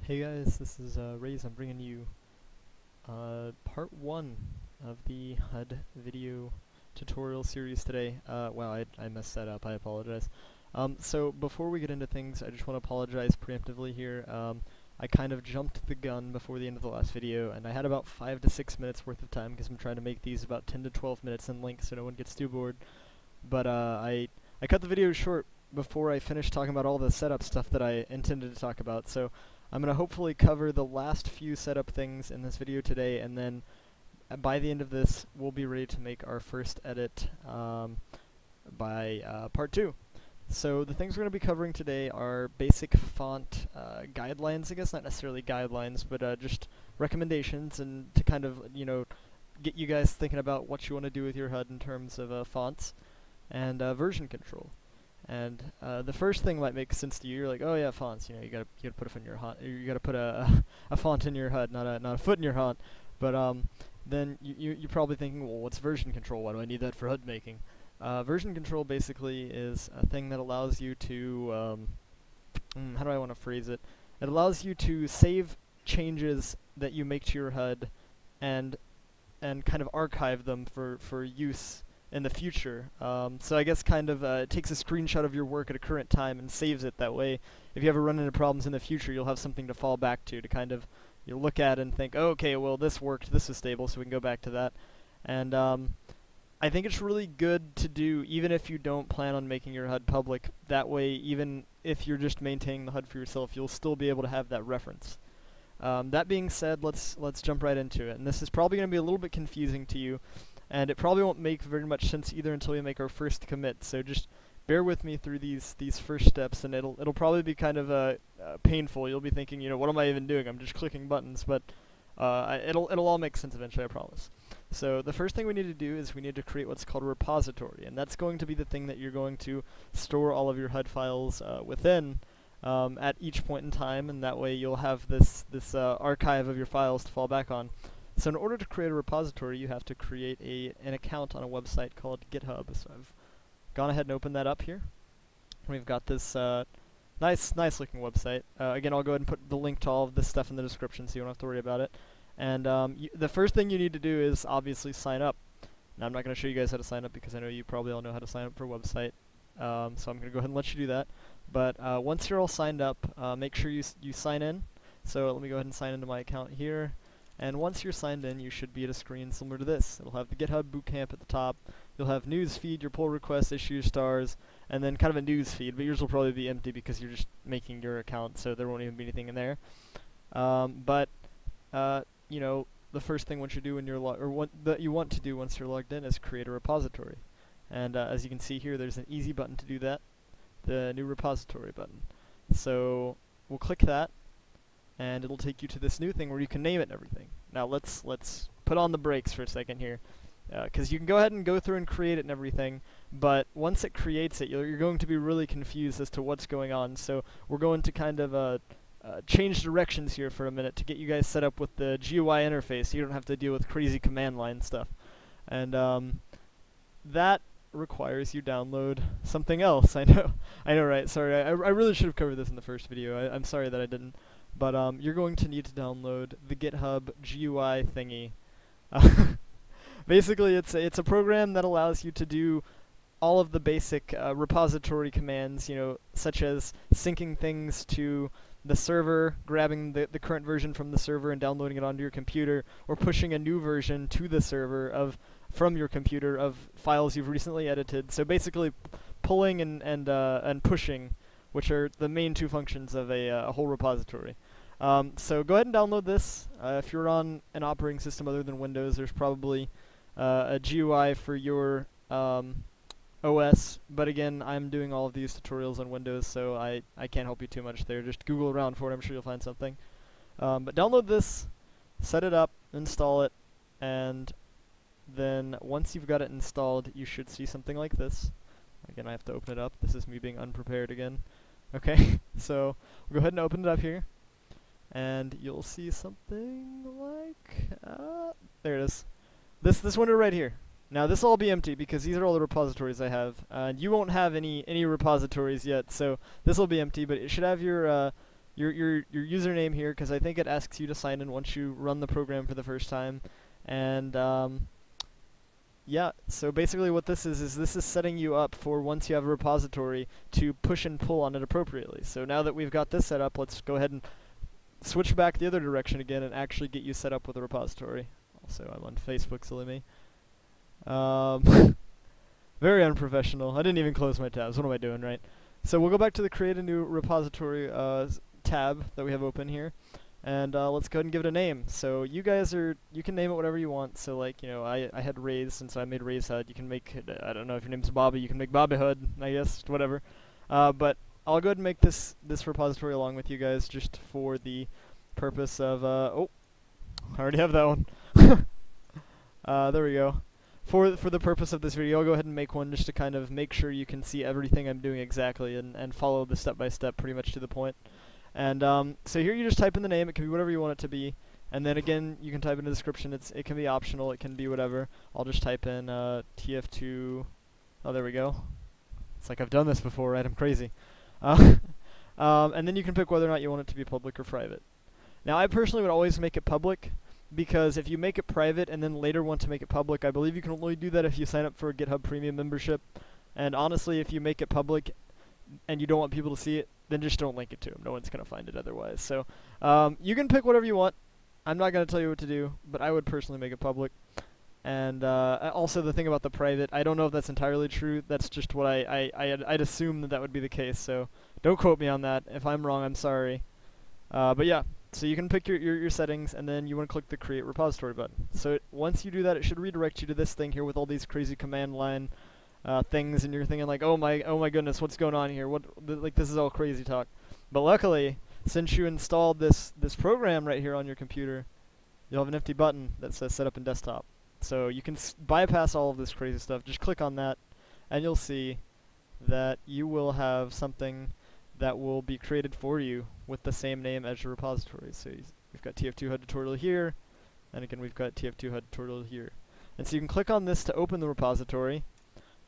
Hey guys, this is Rays. I'm bringing you part 1 of the HUD video tutorial series today. Wow, I messed that up, I apologize. So before we get into things, I just want to apologize preemptively here. I kind of jumped the gun before the end of the last video, and I had about 5 to 6 minutes worth of time because I'm trying to make these about 10 to 12 minutes in length so no one gets too bored. But I cut the video short before I finished talking about all the setup stuff that I intended to talk about, so I'm going to hopefully cover the last few setup things in this video today, and then by the end of this, we'll be ready to make our first edit by part 2. So the things we're going to be covering today are basic font guidelines, I guess, not necessarily guidelines, but just recommendations, and to kind of, get you guys thinking about what you want to do with your HUD in terms of fonts, and version control. And the first thing might make sense to you. You're like, oh yeah, fonts. You gotta put a foot in your HUD. You gotta put a font in your HUD, not a foot in your HUD. But then you're probably thinking, well, what's version control? Why do I need that for HUD making? Version control basically is a thing that allows you to how do I want to phrase it? It allows you to save changes that you make to your HUD and kind of archive them for use in the future. So I guess kind of it takes a screenshot of your work at a current time and saves it. That way, if you ever run into problems in the future, you'll have something to fall back to kind of look at and think, oh, okay, well this worked, this is stable, so we can go back to that. And I think it's really good to do even if you don't plan on making your HUD public. That way, even if you're just maintaining the HUD for yourself, you'll still be able to have that reference. That being said, let's jump right into it. And this is probably going to be a little bit confusing to you, and it probably won't make very much sense either until we make our first commit. So just bear with me through these first steps, and it'll probably be kind of painful. You'll be thinking, what am I even doing? I'm just clicking buttons, but it'll all make sense eventually, I promise. So the first thing we need to do is we need to create what's called a repository, and that's going to be the thing that you're going to store all of your HUD files within at each point in time, and that way you'll have this archive of your files to fall back on. So in order to create a repository, you have to create an account on a website called Github. So I've gone ahead and opened that up here. We've got this nice looking website. Again, I'll go ahead and put the link to all of this stuff in the description so you don't have to worry about it. And the first thing you need to do is obviously sign up. Now I'm not going to show you guys how to sign up because I know you probably all know how to sign up for a website. So I'm going to go ahead and let you do that. But once you're all signed up, make sure you sign in. So let me go ahead and sign into my account here. And once you're signed in, you should be at a screen similar to this. It'll have the GitHub Bootcamp at the top. You'll have news feed, your pull requests, issues, stars, and then kind of a news feed. But yours will probably be empty because you're just making your account, so there won't even be anything in there. The first thing what you do when you're what you want to do once you're logged in is create a repository. And as you can see here, there's an easy button to do that, the new repository button. So we'll click that, and it'll take you to this new thing where you can name it and everything. Now let's put on the brakes for a second here, because you can go ahead and go through and create it and everything, but once it creates it, you're going to be really confused as to what's going on. So we're going to kind of change directions here for a minute to get you guys set up with the GUI interface so you don't have to deal with crazy command line stuff. And that requires you download something else. I know, right? Sorry, I really should have covered this in the first video. I'm sorry that I didn't. But you're going to need to download the GitHub GUI thingy. Basically, it's a program that allows you to do all of the basic repository commands, such as syncing things to the server, grabbing the current version from the server and downloading it onto your computer, or pushing a new version to the server from your computer of files you've recently edited. So basically, pulling and pushing, which are the main two functions of a whole repository. So go ahead and download this. If you're on an operating system other than Windows, there's probably a GUI for your OS, but again, I'm doing all of these tutorials on Windows, so I can't help you too much there. Just Google around for it, I'm sure you'll find something. But download this, set it up, install it, and then once you've got it installed, you should see something like this. Again, I have to open it up. This is me being unprepared again. Okay, so we'll go ahead and open it up here, and you'll see something like there it is. This window right here. Now this will all be empty because these are all the repositories I have. You won't have any repositories yet, so this will be empty. But it should have your your username here, because I think it asks you to sign in once you run the program for the first time. And yeah, so basically what this is this is setting you up for once you have a repository to push and pull on it appropriately. So now that we've got this set up, let's go ahead and switch back the other direction again and actually get you set up with a repository. Also, I'm on Facebook, silly me. Very unprofessional. I didn't even close my tabs. What am I doing, right? So we'll go back to the create a new repository tab that we have open here. And let's go ahead and give it a name. So you guys you can name it whatever you want. So like, you know, I had Rays, since I made Rays HUD. You can make it, I don't know if your name's Bobby, you can make Bobby HUD, I guess, whatever. But I'll go ahead and make this repository along with you guys just for the purpose of, oh, I already have that one. There we go. For the purpose of this video, I'll go ahead and make one just to kind of make sure you can see everything I'm doing exactly and follow the step-by-step pretty much to the point. And so here you just type in the name. It can be whatever you want it to be. And then again, you can type in the description. It can be optional. It can be whatever. I'll just type in TF2. Oh, there we go. It's like I've done this before, right? I'm crazy. And then you can pick whether or not you want it to be public or private. Now, I personally would always make it public, because if you make it private and then later want to make it public, I believe you can only do that if you sign up for a GitHub Premium membership. And honestly, if you make it public and you don't want people to see it, then just don't link it to them. No one's going to find it otherwise. So you can pick whatever you want. I'm not going to tell you what to do, but I would personally make it public. And also the thing about the private, I don't know if that's entirely true. That's just what I'd assume that would be the case. So don't quote me on that. If I'm wrong, I'm sorry. But yeah, so you can pick your settings, and then you want to click the Create Repository button. So once you do that, it should redirect you to this thing here with all these crazy command line things, and you're thinking like, oh my goodness, what's going on here? Like, this is all crazy talk. But luckily, since you installed this program right here on your computer, you'll have an empty button that says Set Up in Desktop. So you can bypass all of this crazy stuff. Just click on that, and you'll see that you will have something that will be created for you with the same name as your repository. So we've got TF2HUD tutorial here, and again we've got TF2HUD tutorial here. And so you can click on this to open the repository,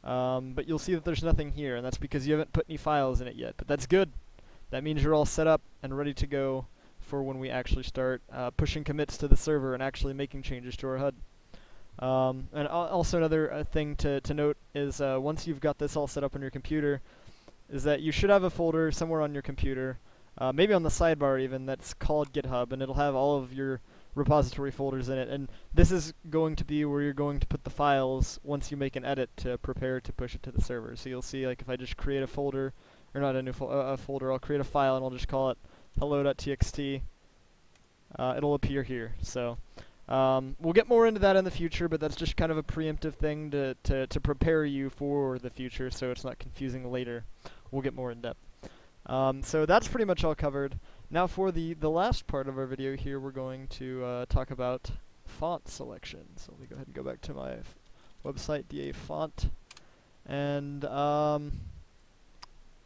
but you'll see that there's nothing here, and that's because you haven't put any files in it yet. But that's good. That means you're all set up and ready to go for when we actually start pushing commits to the server and actually making changes to our HUD. And also another thing to note is once you've got this all set up on your computer, is that you should have a folder somewhere on your computer, maybe on the sidebar even, that's called GitHub, and it'll have all of your repository folders in it. And this is going to be where you're going to put the files once you make an edit to prepare to push it to the server. So you'll see, like, if I just create a folder, or not a new folder, I'll create a file and I'll just call it hello.txt. It'll appear here. So we'll get more into that in the future, but that's just kind of a preemptive thing to prepare you for the future, so it's not confusing later. We'll get more in depth. So that's pretty much all covered. Now for the last part of our video here, we're going to talk about font selection. So let me go ahead and go back to my website, DA Font, and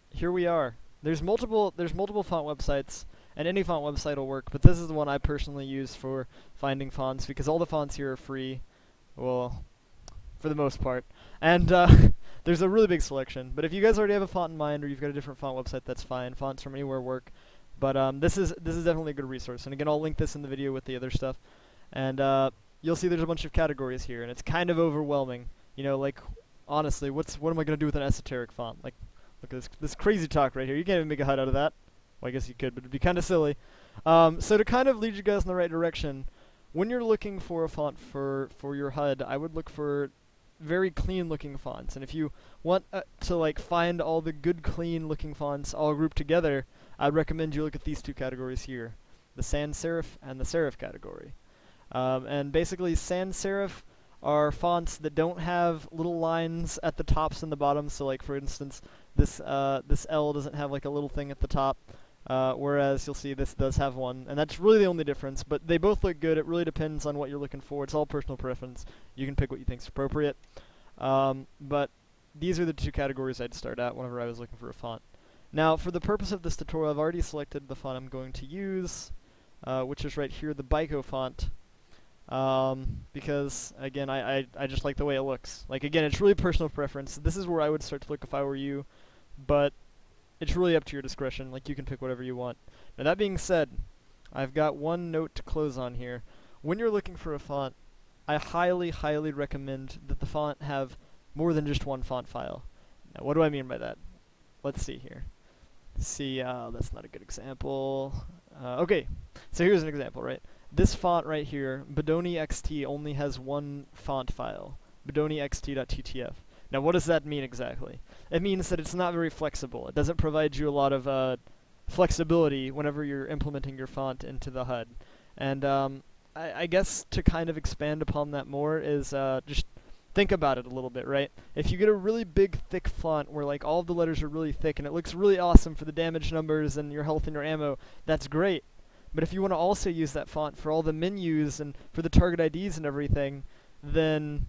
here we are. There's multiple font websites, and any font website will work, but this is the one I personally use for finding fonts, because all the fonts here are free, well, for the most part. And there's a really big selection. But if you guys already have a font in mind, or you've got a different font website, that's fine. Fonts from anywhere work. But this is definitely a good resource. And again, I'll link this in the video with the other stuff. And you'll see there's a bunch of categories here, and it's kind of overwhelming. You know, like, honestly, what am I going to do with an esoteric font? Like, look at this crazy talk right here. You can't even make a HUD out of that. Well, I guess you could, but it'd be kind of silly. So to kind of lead you guys in the right direction, when you're looking for a font for your HUD, I would look for very clean-looking fonts. And if you want to like find all the good, clean-looking fonts all grouped together, I'd recommend you look at these two categories here, the sans serif and the serif category. And basically, sans serif are fonts that don't have little lines at the tops and the bottoms. So, like for instance, this L doesn't have like a little thing at the top. Whereas you'll see this does have one, and that's really the only difference, but they both look good. It really depends on what you're looking for. It's all personal preference. You can pick what you think is appropriate. But these are the two categories I'd start at whenever I was looking for a font. Now, for the purpose of this tutorial, I've already selected the font I'm going to use, which is right here, the Bico font, because, again, I just like the way it looks. Like, again, it's really personal preference. This is where I would start to look if I were you, but it's really up to your discretion. Like, you can pick whatever you want. Now, that being said, I've got one note to close on here. When you're looking for a font, I highly, highly recommend that the font have more than just one font file. Now, what do I mean by that? Let's see here. See, that's not a good example. Okay, so here's an example, right? This font right here, Bodoni XT, only has one font file, bodonixt.ttf. Now, what does that mean exactly? It means that it's not very flexible. It doesn't provide you a lot of flexibility whenever you're implementing your font into the HUD. And I guess to kind of expand upon that more is just think about it a little bit, right? If you get a really big, thick font where like all of the letters are really thick and it looks really awesome for the damage numbers and your health and your ammo, that's great. But if you want to also use that font for all the menus and for the target IDs and everything, then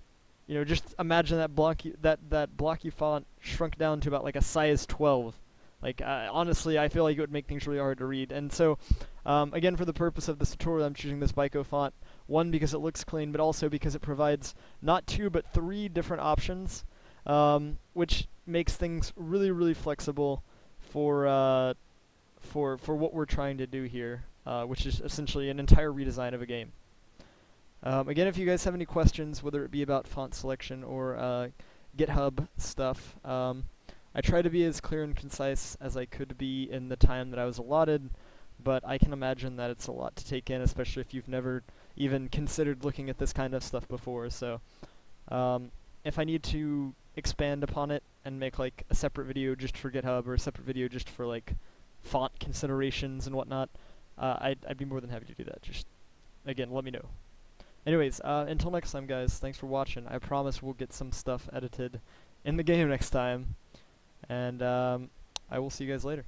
just imagine that blocky font shrunk down to about like a size 12. Like, honestly, I feel like it would make things really hard to read. And so, again, for the purpose of this tutorial, I'm choosing this Byko font. One, because it looks clean, but also because it provides not 2, but 3 different options, which makes things really, really flexible for what we're trying to do here, which is essentially an entire redesign of a game. Again, if you guys have any questions, whether it be about font selection or GitHub stuff, I try to be as clear and concise as I could be in the time that I was allotted, but I can imagine that it's a lot to take in, especially if you've never even considered looking at this kind of stuff before. So if I need to expand upon it and make like a separate video just for GitHub or a separate video just for like font considerations and whatnot, I'd be more than happy to do that. Just, again, let me know. Anyways, until next time, guys, thanks for watching. I promise we'll get some stuff edited in the game next time. And I will see you guys later.